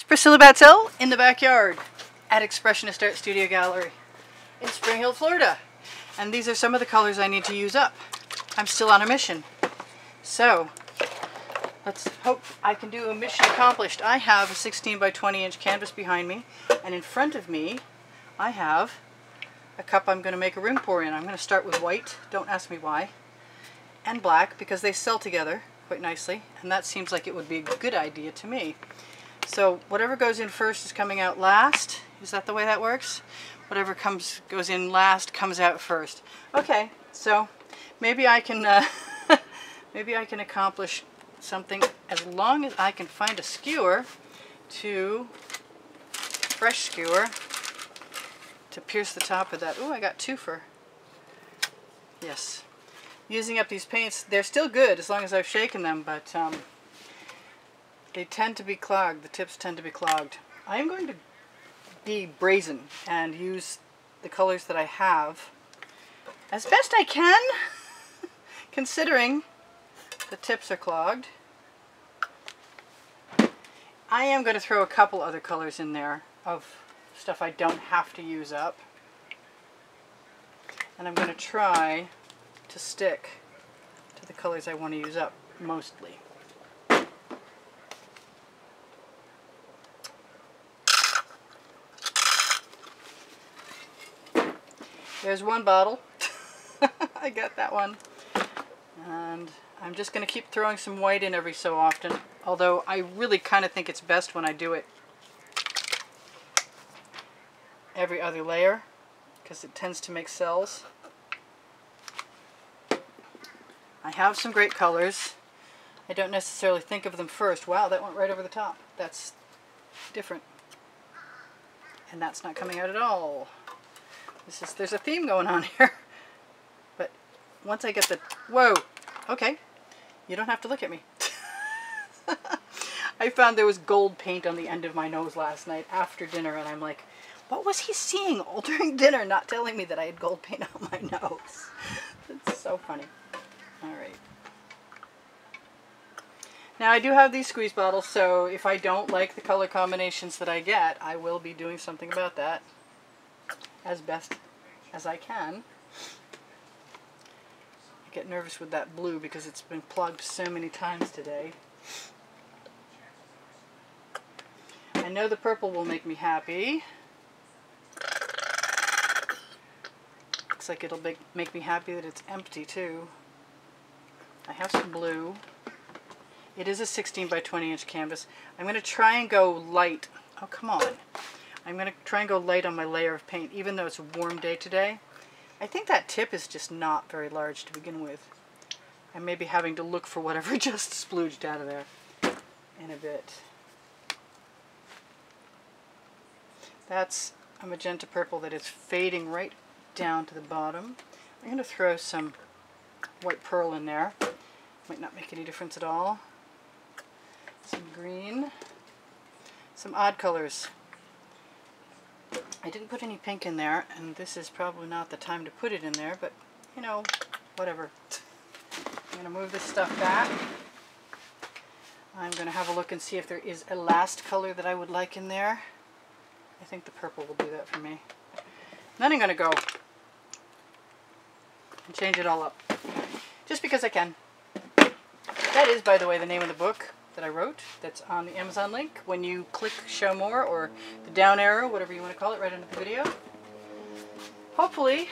Priscilla Batzell in the backyard at Expressionist Art Studio Gallery in Spring Hill, Florida. And these are some of the colors I need to use up. I'm still on a mission. So, let's hope I can do a mission accomplished. I have a 16 by 20 inch canvas behind me, and in front of me I have a cup I'm going to make a rim pour in. I'm going to start with white, don't ask me why, and black because they sell together quite nicely, and that seems like it would be a good idea to me. So whatever goes in first is coming out last. Is that the way that works? Whatever goes in last comes out first. Okay, so maybe I can maybe I can accomplish something as long as I can find a skewer, fresh skewer, to pierce the top of that. Ooh, I got two for, yes. Using up these paints, they're still good as long as I've shaken them, but they tend to be clogged. The tips tend to be clogged. I am going to be brazen and use the colors that I have as best I can, considering the tips are clogged. I am going to throw a couple other colors in there of stuff I don't have to use up. And I'm going to try to stick to the colors I want to use up mostly. There's one bottle. I got that one. And I'm just going to keep throwing some white in every so often, although I really kind of think it's best when I do it every other layer because it tends to make cells. I have some great colors. I don't necessarily think of them first. Wow, that went right over the top. That's different. And that's not coming out at all. There's a theme going on here. But once I get the... Whoa! Okay. You don't have to look at me. I found there was gold paint on the end of my nose last night after dinner, and I'm like, what was he seeing all during dinner, not telling me that I had gold paint on my nose? It's so funny. Alright. Now I do have these squeeze bottles, so if I don't like the color combinations that I get, I will be doing something about that as best as I can. I get nervous with that blue because it's been plugged so many times today. I know the purple will make me happy. Looks like it'll make me happy that it's empty too. I have some blue. It is a 16 by 20 inch canvas. I'm going to try and go light. Oh, come on. I'm going to try and go light on my layer of paint, even though it's a warm day today. I think that tip is just not very large to begin with. I may be having to look for whatever just splooged out of there in a bit. That's a magenta purple that is fading right down to the bottom. I'm going to throw some white pearl in there. Might not make any difference at all. Some green. Some odd colors. I didn't put any pink in there, and this is probably not the time to put it in there, but, you know, whatever. I'm going to move this stuff back. I'm going to have a look and see if there is a last color that I would like in there. I think the purple will do that for me. Then I'm going to go and change it all up, just because I can. That is, by the way, the name of the book that I wrote that's on the Amazon link. When you click show more, or the down arrow, whatever you want to call it, right under the video. Hopefully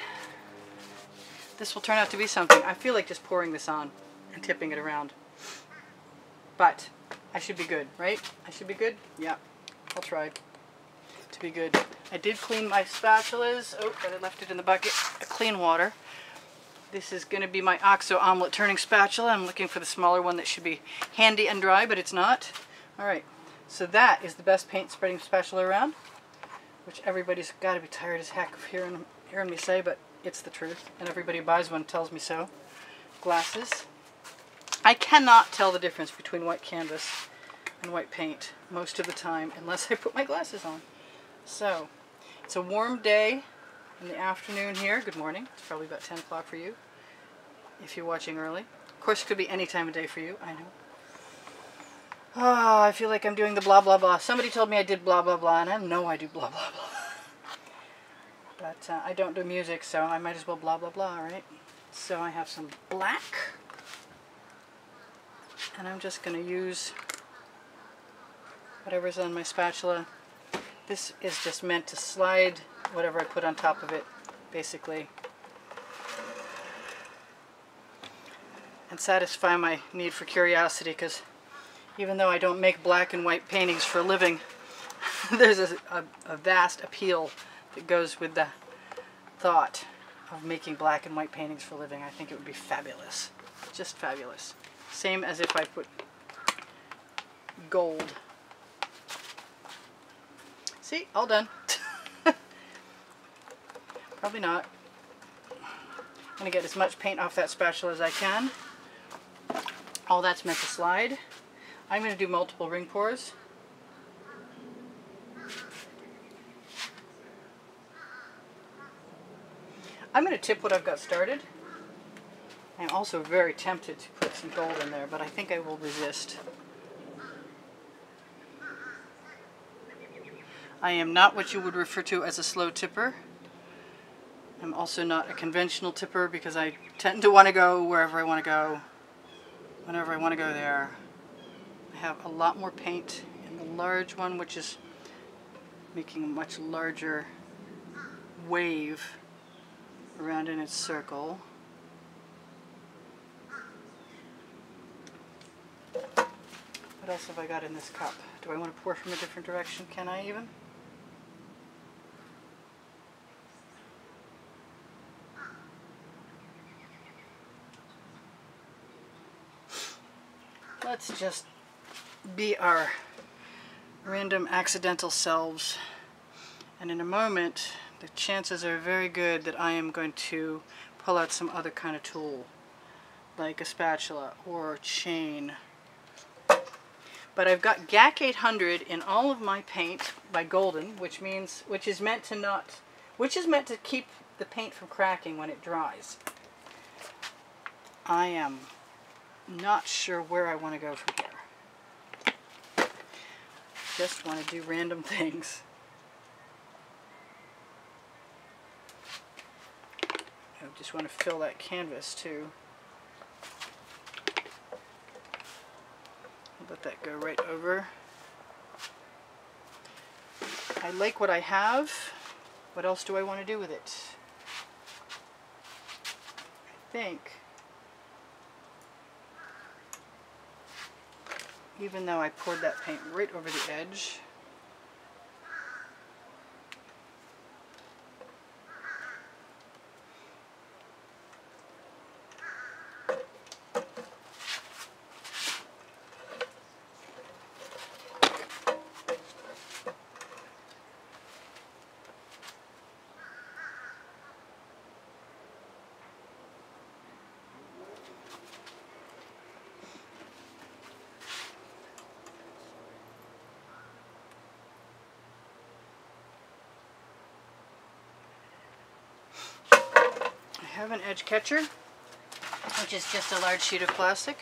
this will turn out to be something. I feel like just pouring this on and tipping it around. But I should be good, right? I should be good? Yeah, I'll try to be good. I did clean my spatulas. Oh, but I left it in the bucket. Clean water. This is going to be my OXO omelet turning spatula. I'm looking for the smaller one that should be handy and dry, but it's not. Alright, so that is the best paint spreading spatula around, which everybody's got to be tired as heck of hearing me say, but it's the truth, and everybody who buys one tells me so. Glasses. I cannot tell the difference between white canvas and white paint most of the time unless I put my glasses on. So, it's a warm day in the afternoon here. Good morning. It's probably about 10 o'clock for you if you're watching early. Of course, it could be any time of day for you, I know. Oh, I feel like I'm doing the blah blah blah. Somebody told me I did blah blah blah, and I know I do blah blah blah. But I don't do music, so I might as well blah blah blah, right? So I have some black, and I'm just going to use whatever's on my spatula. This is just meant to slide whatever I put on top of it, basically, and satisfy my need for curiosity, because even though I don't make black and white paintings for a living, there's a vast appeal that goes with the thought of making black and white paintings for a living. I think it would be fabulous. Just fabulous. Same as if I put gold. See? All done. Probably not. I'm going to get as much paint off that spatula as I can. All that's meant to slide. I'm going to do multiple ring pours. I'm going to tip what I've got started. I'm also very tempted to put some gold in there, but I think I will resist. I am not what you would refer to as a slow tipper. I'm also not a conventional tipper because I tend to want to go wherever I want to go, whenever I want to go there. I have a lot more paint in the large one, which is making a much larger wave around in its circle. What else have I got in this cup? Do I want to pour from a different direction? Can I even? Let's just be our random accidental selves, and in a moment the chances are very good that I am going to pull out some other kind of tool, like a spatula or chain. But I've got GAC 800 in all of my paint by Golden, which is meant to keep the paint from cracking when it dries. I am not sure where I want to go from here. Just want to do random things. I just want to fill that canvas too. Let that go right over. I like what I have. What else do I want to do with it? I think, even though I poured that paint right over the edge, I have an edge catcher, which is just a large sheet of plastic,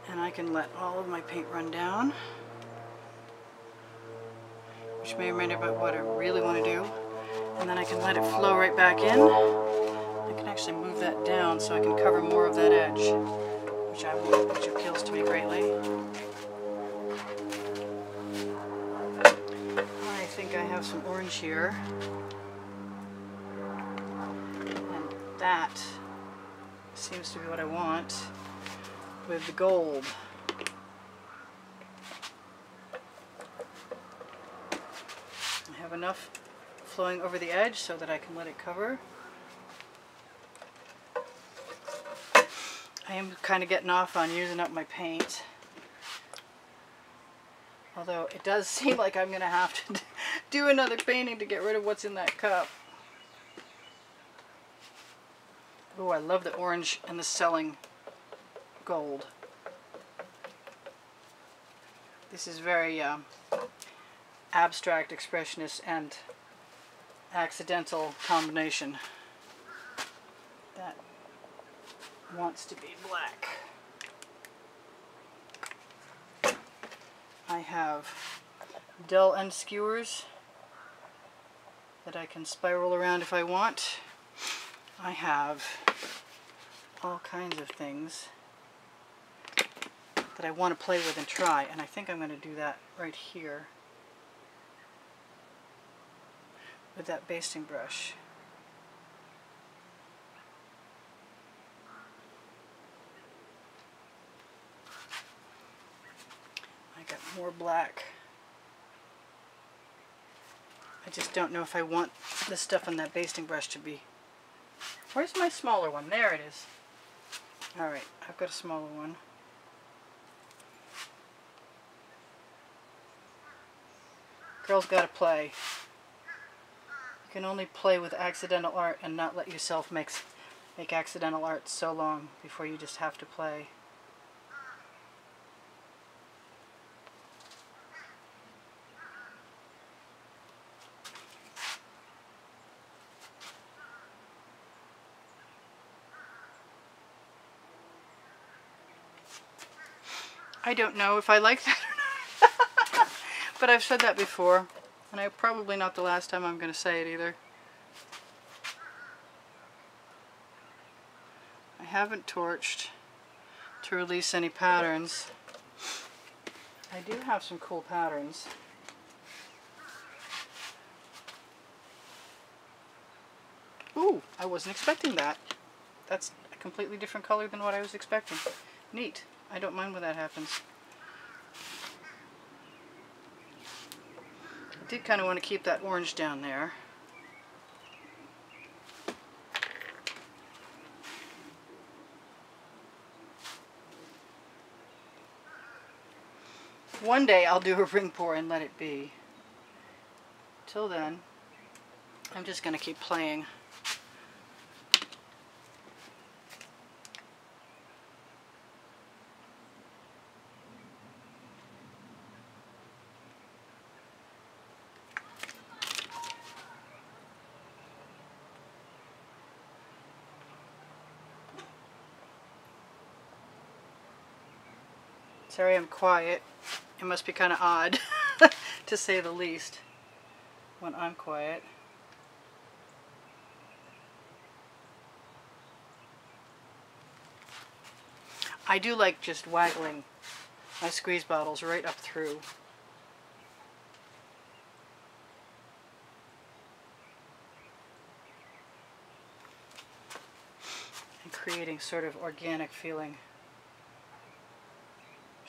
and I can let all of my paint run down, which may or may not be what I really want to do, and then I can let it flow right back in. I can actually move that down so I can cover more of that edge, which appeals to me greatly. I think I have some orange here. That seems to be what I want with the gold. I have enough flowing over the edge so that I can let it cover. I am kind of getting off on using up my paint, although it does seem like I'm going to have to do another painting to get rid of what's in that cup. Oh, I love the orange and the selling gold. This is very abstract, expressionist, and accidental combination that wants to be black. I have dull end skewers that I can spiral around if I want. I have all kinds of things that I want to play with and try, and I think I'm going to do that right here with that basting brush. I got more black. I just don't know if I want the stuff on that basting brush to be... Where's my smaller one? There it is. Alright, I've got a smaller one. Girls gotta play. You can only play with accidental art and not let yourself make accidental art so long before you just have to play. I don't know if I like that or not. But I've said that before, and I'm probably not the last time I'm going to say it either. I haven't torched to release any patterns. I do have some cool patterns. Ooh, I wasn't expecting that. That's a completely different color than what I was expecting. Neat. I don't mind when that happens. I did kind of want to keep that orange down there. One day I'll do a ring pour and let it be. Till then, I'm just going to keep playing. Sorry I'm quiet. It must be kind of odd, to say the least, when I'm quiet. I do like just waggling my squeeze bottles right up through. And creating sort of organic feeling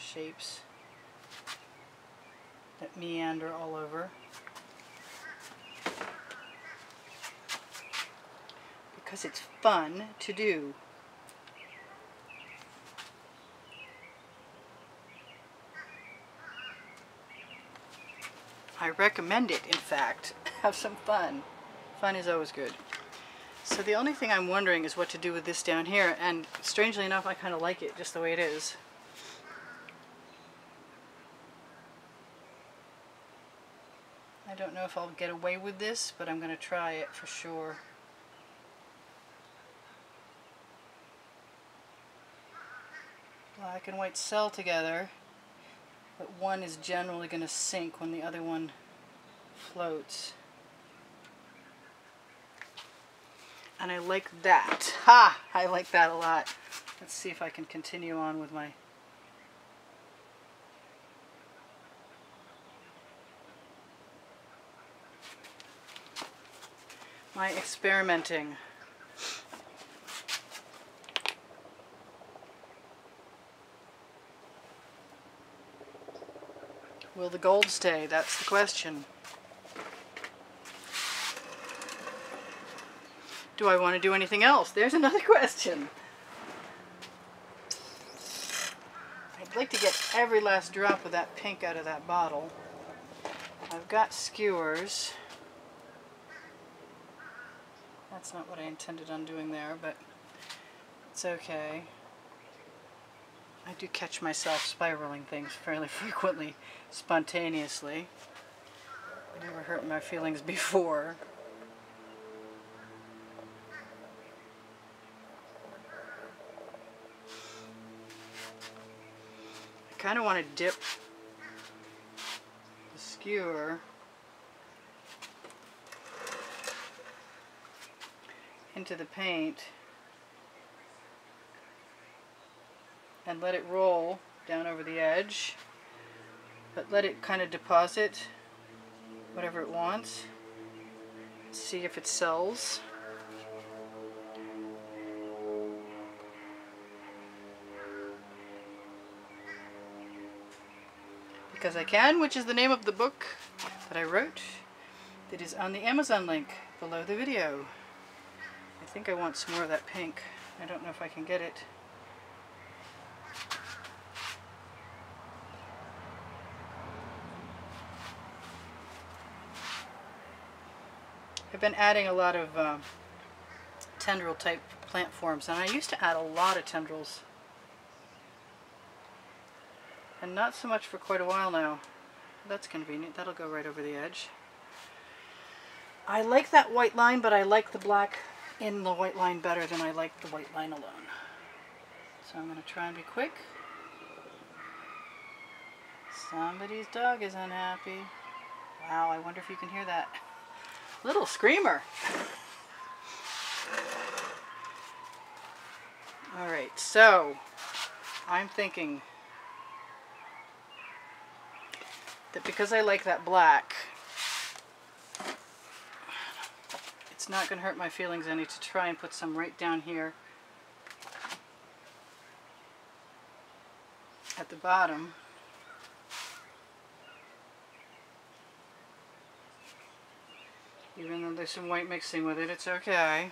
shapes that meander all over. Because it's fun to do. I recommend it, in fact. Have some fun. Fun is always good. So the only thing I'm wondering is what to do with this down here, and strangely enough I kind of like it just the way it is. I don't know if I'll get away with this, but I'm going to try it for sure. Black and white sell together, but one is generally going to sink when the other one floats. And I like that. Ha! I like that a lot. Let's see if I can continue on with my... experimenting. Will the gold stay? That's the question. Do I want to do anything else? There's another question. I'd like to get every last drop of that pink out of that bottle. I've got skewers. That's not what I intended on doing there, but it's okay. I do catch myself spiraling things fairly frequently, spontaneously. Never hurt my feelings before. I kind of want to dip skewer into the paint and let it roll down over the edge, but let it kind of deposit whatever it wants. See if it sells. Because I Can, which is the name of the book that I wrote. That is on the Amazon link below the video. I think I want some more of that pink. I don't know if I can get it. I've been adding a lot of tendril type plant forms, and I used to add a lot of tendrils. And not so much for quite a while now. That's convenient. That'll go right over the edge. I like that white line, but I like the black in the white line better than I like the white line alone. So I'm going to try and be quick. Somebody's dog is unhappy. Wow, I wonder if you can hear that. Little screamer. Alright, so I'm thinking that because I like that black, it's not going to hurt my feelings any to try and put some right down here at the bottom. Even though there's some white mixing with it, it's okay.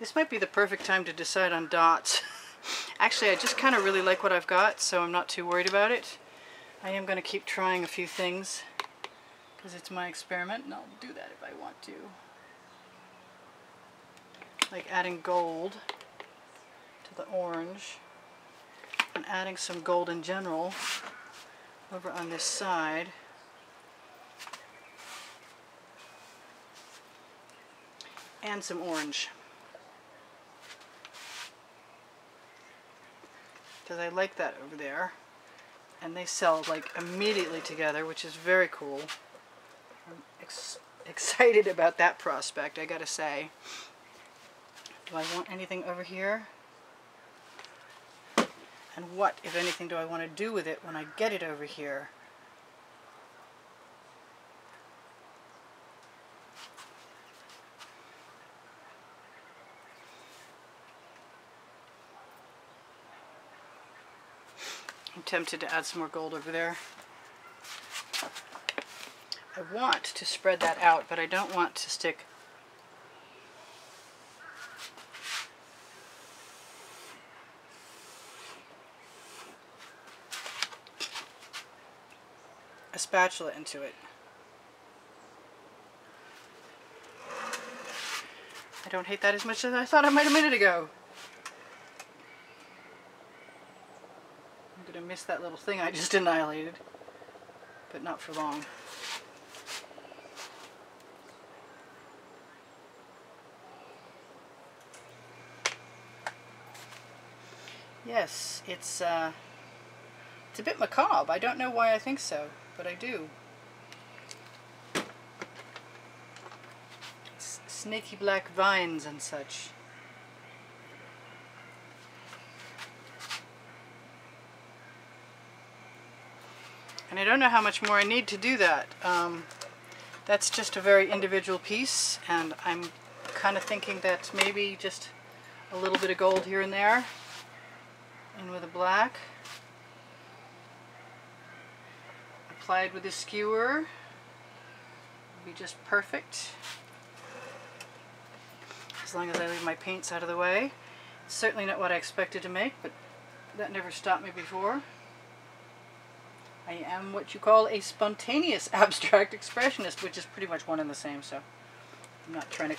This might be the perfect time to decide on dots. Actually, I just kind of really like what I've got, so I'm not too worried about it. I am going to keep trying a few things because it's my experiment, and I'll do that if I want to. Like adding gold to the orange and adding some gold in general over on this side. And some orange. Because I like that over there. And they sell like immediately together, which is very cool. I'm excited about that prospect, I gotta say. Do I want anything over here? And what, if anything, do I want to do with it when I get it over here? I'm tempted to add some more gold over there. I want to spread that out, but I don't want to stick a spatula into it. I don't hate that as much as I thought I might a minute ago. I'm going to miss that little thing I just annihilated, but not for long. Yes, it's a bit macabre. I don't know why I think so, but I do. It's snaky black vines and such. And I don't know how much more I need to do that. That's just a very individual piece, and I'm kind of thinking that maybe just a little bit of gold here and there, and with a black. Applied with a skewer would be just perfect, as long as I leave my paints out of the way. It's certainly not what I expected to make, but that never stopped me before. I am what you call a spontaneous abstract expressionist, which is pretty much one and the same, so I'm not trying to